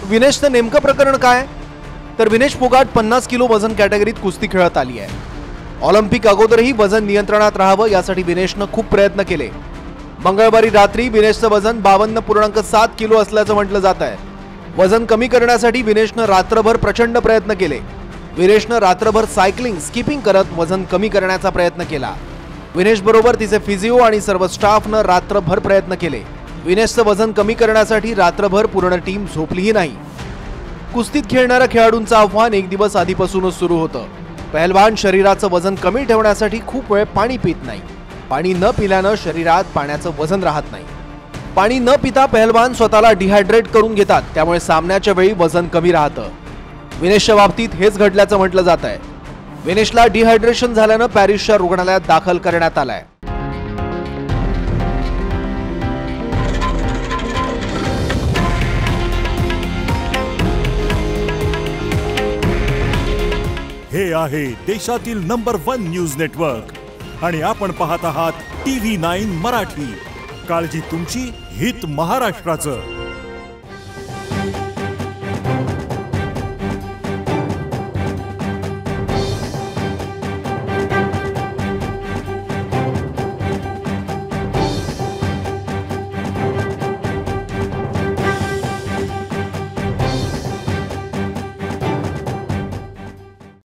विनेशचं नेमकं प्रकरण काय? तर विनेश फोगाट 50 किलो वजन कॅटेगरीत कुस्ती खेळत आली आहे. ऑलिम्पिक अगोदरही वजन नियंत्रणात राहावं यासाठी विनेशनं खूप प्रयत्न केले. मंगळवारी रात्री विनेशचं वजन 52.7 किलो असल्याचं म्हटलं जात आहे. वजन कमी करण्यासाठी विनेशनं रात्रभर प्रचंड प्रयत्न केले. विनेशनं रात्रभर सायकलिंग स्किपिंग करत वजन कमी करण्याचा प्रयत्न केला. विनेश बरोबर तिचे फिजिओ आणि सर्व स्टाफनं रात्रभर प्रयत्न केले. विनेशचं वजन कमी करण्यासाठी रात्रभर पूर्ण टीम झोपलीही नाही. कुस्तीत खेळणाऱ्या खेळाडूंचं आव्हान एक दिवस आधीपासूनच सुरू होतं. पहलवान शरीराचं वजन कमी ठेवण्यासाठी खूप वेळ पाणी पित नाही. पाणी न पिल्यानं शरीरात पाण्याचं वजन राहत नाही. पाणी न पिता पहलवान स्वतःला डिहायड्रेट करून घेतात, त्यामुळे सामन्याच्या वेळी वजन कमी राहतं. विनेशच्या बाबतीत हेच घडल्याचं म्हटलं जात आहे. विनेशला डिहायड्रेशन झाल्यानं पॅरिसच्या रुग्णालयात दाखल करण्यात आलाय. हे आहे देशातील नंबर 1 न्यूज नेटवर्क आणि आपण पाहत आहात TV9 मराठी. काळजी तुमची, हित महाराष्ट्राचं.